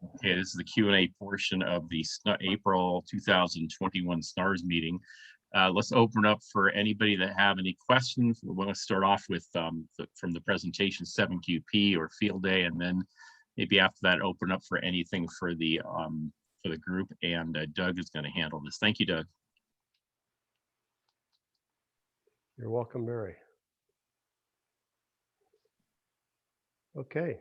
Okay, this is the Q&A portion of the April 2021 STARS meeting. Let's open up for anybody that have any questions. We want to start off with from the presentation 7QP or field day, and then maybe after that open up for anything for the group. And Doug is going to handle this. Thank you, Doug. You're welcome, Mary. Okay.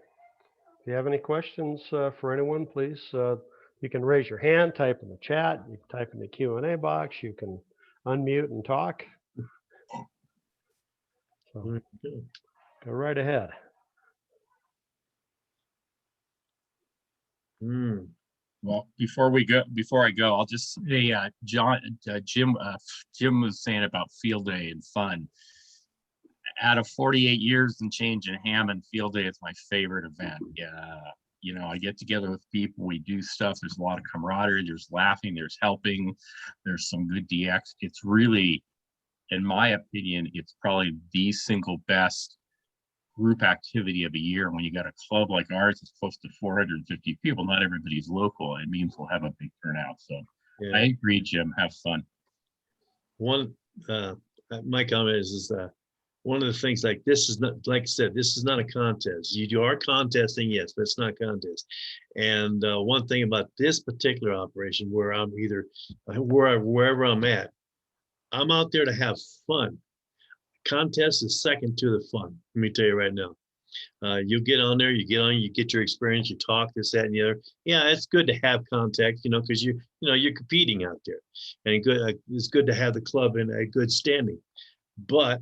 If you have any questions for anyone, please, you can raise your hand, type in the chat, you can type in the Q&A box, you can unmute and talk. So go right ahead. Well, before I go, I'll just say, Jim was saying about field day and fun. Out of 48 years and change in Hammond, field day is my favorite event. You know, I get together with people, we do stuff. There's a lot of camaraderie, there's laughing, there's helping, there's some good DX. It's really, in my opinion, it's probably the single best group activity of a year. When you got a club like ours, it's close to 450 people. Not everybody's local. It means we'll have a big turnout. So yeah. I agree, Jim. Have fun. My comment is one of the things, like, this is not, like I said, this is not a contest. You are contesting, yes, but it's not a contest. And one thing about this particular operation, where I'm wherever I'm at, I'm out there to have fun. Contest is second to the fun. Let me tell you right now. You get on there, you get your experience, you talk, this, that, and the other. Yeah, it's good to have contact, you know, because you're competing out there, and it's good to have the club in a good standing. But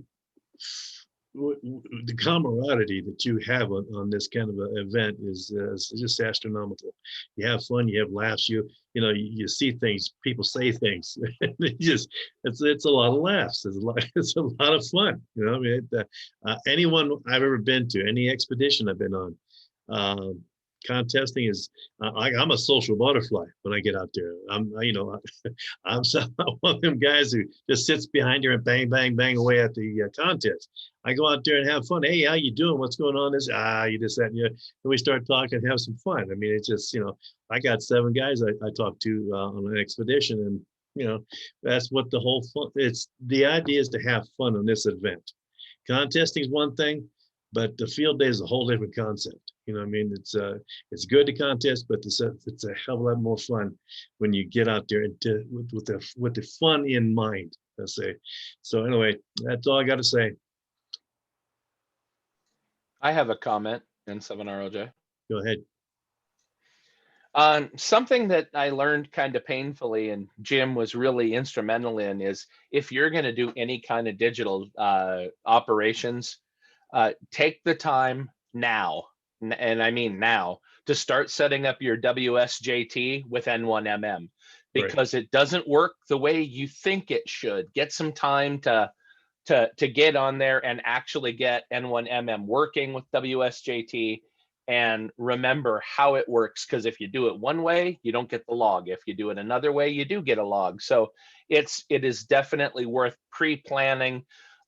the camaraderie that you have on this kind of an event is just astronomical. You have fun, you have laughs, you see things, people say things. It's a lot of laughs. It's a lot of fun. You know, I mean, anyone I've ever been to, any expedition I've been on, contesting is, I'm a social butterfly when I get out there. I'm one of them guys who just sits behind you and bang, bang, bang away at the contest. I go out there and have fun. Hey, how you doing? What's going on? You just that, and we start talking and have some fun. I mean, it's just, I got 7 guys I talked to on an expedition, and that's what the whole fun. The idea is to have fun on this event. Contesting is one thing, but the field day is a whole different concept. You know what I mean? It's good to contest, but it's a hell of a lot more fun when you get out there and with the fun in mind, let's say. So anyway, that's all I got to say. I have a comment in 7ROJ. Go ahead. Something that I learned kind of painfully, and Jim was really instrumental in, is if you're going to do any kind of digital operations, take the time now, and I mean now, to start setting up your WSJT with N1MM, because It doesn't work the way you think it should. Get some time to get on there and actually get N1MM working with WSJT, and remember how it works, because if you do it one way, you don't get the log. If you do it another way, you do get a log. So it is definitely worth pre-planning.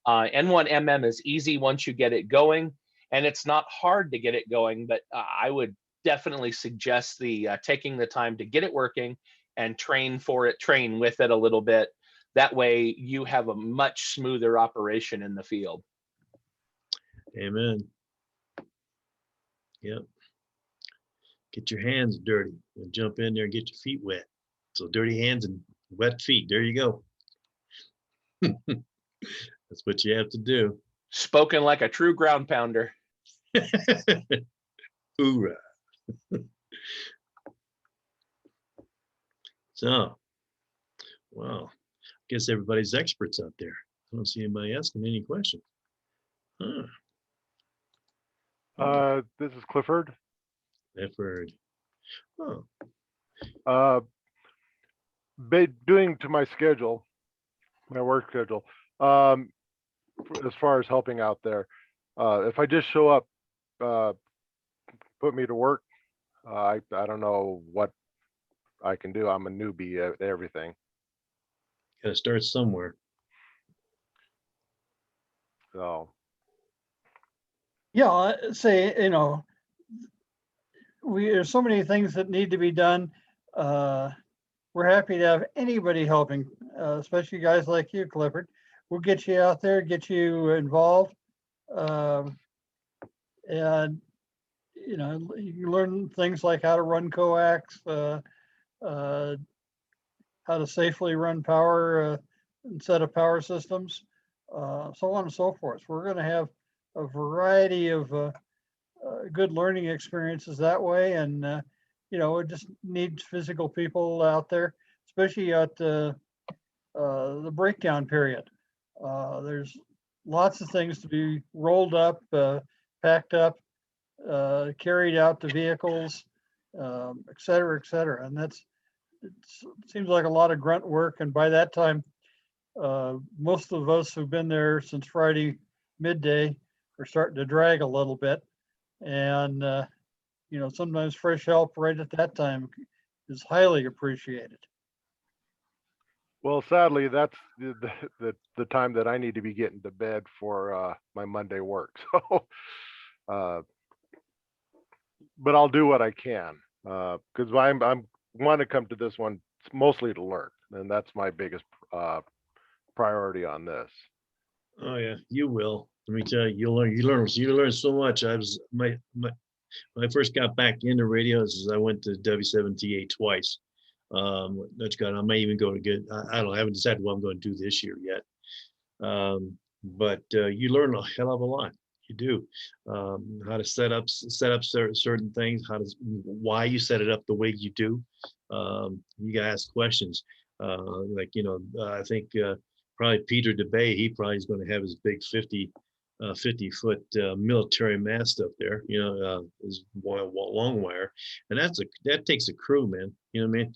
N1MM is easy once you get it going, and it's not hard to get it going, but I would definitely suggest taking the time to get it working and train with it a little bit. That way you have a much smoother operation in the field. Amen. Yep. Get your hands dirty and jump in there and get your feet wet. So dirty hands and wet feet. There you go. That's what you have to do. Spoken like a true ground pounder. Hoorah. So, well, I guess everybody's experts out there. I don't see anybody asking any questions. This is Clifford. Clifford. Doing to my schedule, my work schedule, as far as helping out there, if I just show up, put me to work, I don't know what I can do. I'm a newbie at everything. Gotta start somewhere. So yeah, say, there's so many things that need to be done. We're happy to have anybody helping, especially guys like you, Clifford. We'll get you out there, get you involved. And, you know, you can learn things like how to run coax, how to safely run power and set of power systems, so on and so forth. We're going to have a variety of good learning experiences that way. And, you know, it just needs physical people out there, especially at the breakdown period. There's lots of things to be rolled up, packed up, carried out to vehicles, et cetera, et cetera. And it seems like a lot of grunt work. And by that time, most of us who've been there since Friday midday are starting to drag a little bit. And, you know, sometimes fresh help right at that time is highly appreciated. Well, sadly, that's the time that I need to be getting to bed for my Monday work. So, but I'll do what I can because I'm want to come to this one mostly to learn, and that's my biggest priority on this. Oh yeah, you will. Let me tell you, you learn so much. When I first got back into radios, I went to W7TA twice. That's good. I may even go to get. I haven't decided what I'm going to do this year yet. But you learn a hell of a lot. You do. How to set up certain things. Why you set it up the way you do. You gotta ask questions. Like, you know, I think probably Peter DeBay, he probably is going to have his big 50-foot military mast up there, you know, his long wire, and that takes a crew, man. You know what I mean?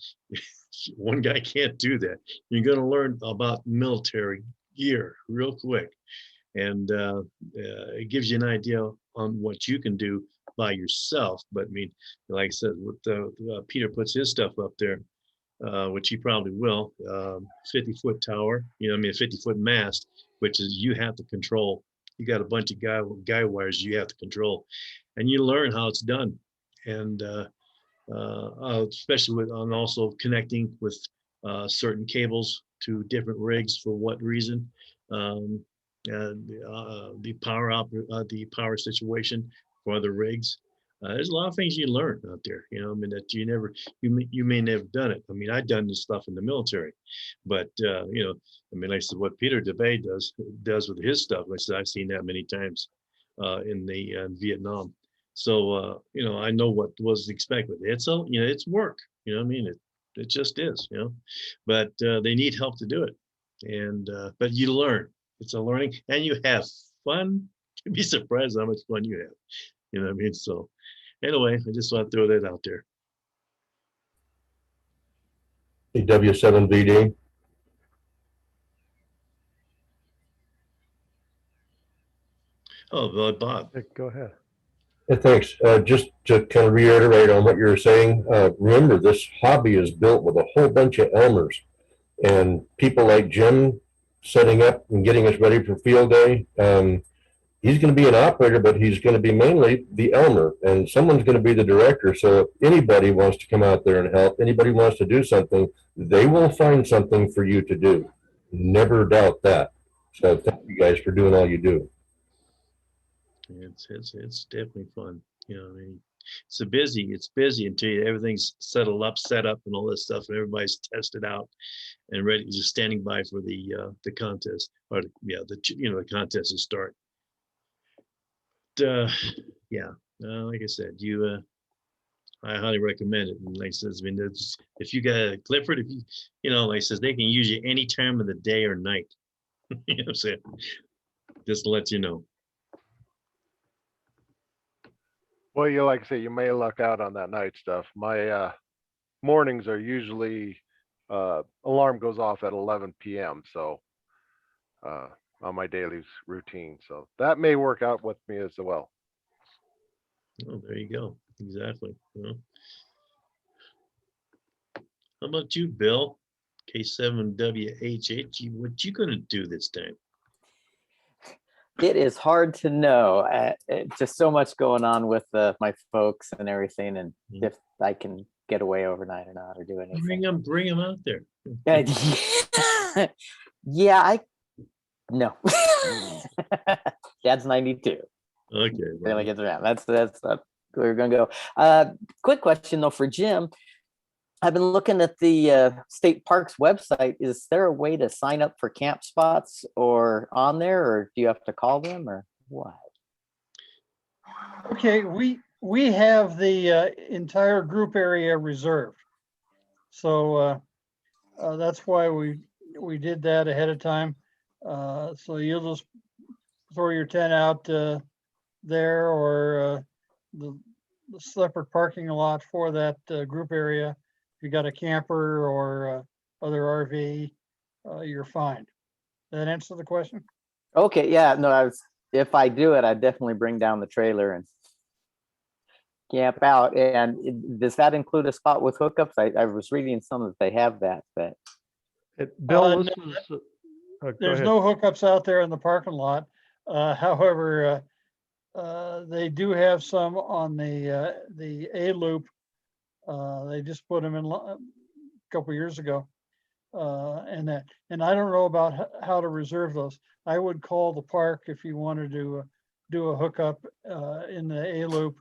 One guy can't do that. You're going to learn about military gear real quick, and it gives you an idea on what you can do by yourself. But I mean, like I said, with Peter puts his stuff up there, which he probably will, 50-foot tower, you know, I mean, a 50-foot mast, which is you have to control. You got a bunch of guy wires you have to control, and you learn how it's done. And especially and also connecting with certain cables to different rigs for what reason, and the power situation for other rigs. There's a lot of things you learn out there, you know, I mean, that you may never done it. I mean, I've done this stuff in the military, but, you know, I mean, like I said, what Peter DeBay does with his stuff, like I said, I've seen that many times in Vietnam. So, you know, I know what was expected. You know, it's work, you know what I mean? It just is, you know, but they need help to do it. And, but you learn, it's a learning, and you have fun. You'd be surprised how much fun you have, you know what I mean? So anyway, I just want to throw that out there. W7VD. Oh, Bob. Go ahead. Yeah, thanks. Just to kind of reiterate on what you were saying, remember this hobby is built with a whole bunch of Elmers, and people like Jim setting up and getting us ready for field day. He's going to be an operator, but he's going to be mainly the Elmer, and someone's going to be the director. So if anybody wants to come out there and help, anybody wants to do something, they will find something for you to do. Never doubt that. So thank you guys for doing all you do. It's definitely fun. You know, I mean, it's busy until everything's set up and all this stuff, and everybody's tested out and ready, just standing by for the contest, or the contest to start. Yeah, like I said, I highly recommend it. And like I said, I mean, if you got Clifford, if you know, like I said, they can use you any time of the day or night. You know what I'm saying? Just to let you know. Well, you like I say, you may luck out on that night stuff. My mornings are usually alarm goes off at 11 p.m. So on my daily routine, so that may work out with me as well. Oh, there you go. Exactly. You know. How about you, Bill? K7WHH, what you gonna do this time? It is hard to know. Just so much going on with my folks and everything, and if I can get away overnight or not, or do anything. Bring them out there. Yeah, no. Dad's 92. Okay. Really gets around. That's where we're gonna go. Quick question though for Jim. I've been looking at the state parks website. Is there a way to sign up for camp spots or on there, or do you have to call them, or what? Okay, we have the entire group area reserved. So that's why we did that ahead of time. So you'll just throw your tent out there, or the separate parking lot for that group area. If you got a camper or other RV, you're fine. That answer the question? Okay, yeah, no, if I do it, I definitely bring down the trailer and camp out. And does that include a spot with hookups? I was reading some that they have that, but Bill, this No, is, go there's ahead. no hookups out there in the parking lot. However, they do have some on the A loop. They just put them in a couple years ago. And I don't know about how to reserve those. I would call the park if you wanted to do a hookup in the A loop,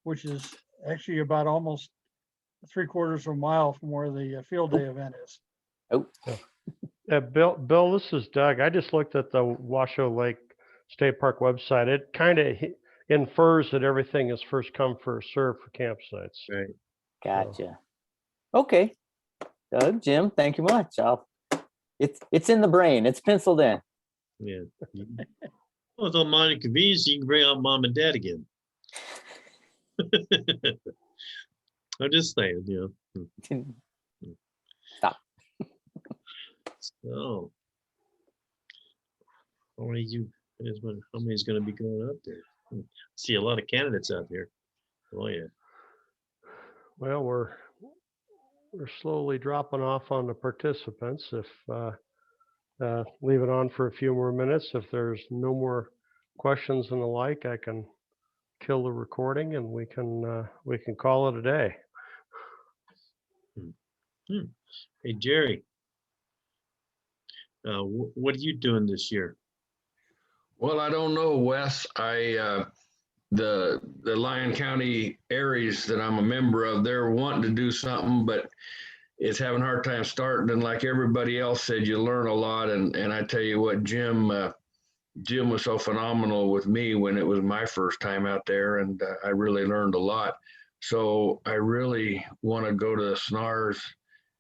which is actually about almost 3/4 of a mile from where the field day event is. oh, Bill, this is Doug. I just looked at the Washoe Lake State Park website. It kind of infers that everything is first come, first served for campsites. Right. gotcha. Okay, Doug, Jim, thank you much. It's in the brain. It's penciled in. Yeah. Well, it's on minor convenience. You can bring out mom and dad again. I'm just saying, you know. Stop. So, how many's going to be going up there? See a lot of candidates out there. Oh yeah. Well, we're slowly dropping off on the participants. If leave it on for a few more minutes. If there's no more questions and the like, I can kill the recording and we can call it a day. Hey Jerry, what are you doing this year? Well, I don't know, Wes. The Lyon County Aries that I'm a member of, they're wanting to do something, but it's having a hard time starting. And like everybody else said, you learn a lot. And I tell you what, Jim was so phenomenal with me when it was my first time out there, and I really learned a lot. So I really want to go to the SNARS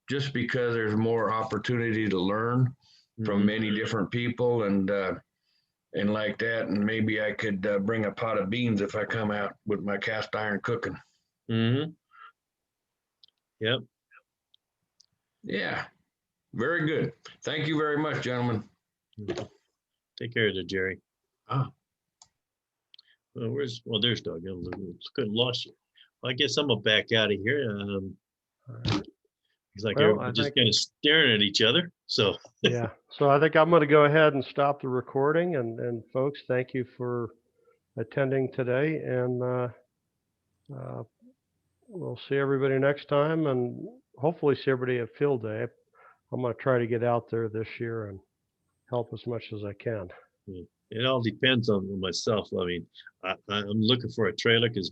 just because there's more opportunity to learn from many different people and like that. And maybe I could bring a pot of beans if I come out with my cast iron cooking. Mm-hmm. Yep. Yeah, very good. Thank you very much, gentlemen. Take care of it, Jerry. Ah. Well, there's Doug. Couldn't lost you. Well, I guess I'm gonna back out of here. It's like Well, everybody's just kind of staring at each other. So Yeah. So I think I'm going to go ahead and stop the recording. And folks, thank you for attending today. And we'll see everybody next time, and hopefully see everybody at Field Day. I'm going to try to get out there this year and help as much as I can. it all depends on myself. I mean, I'm looking for a trailer because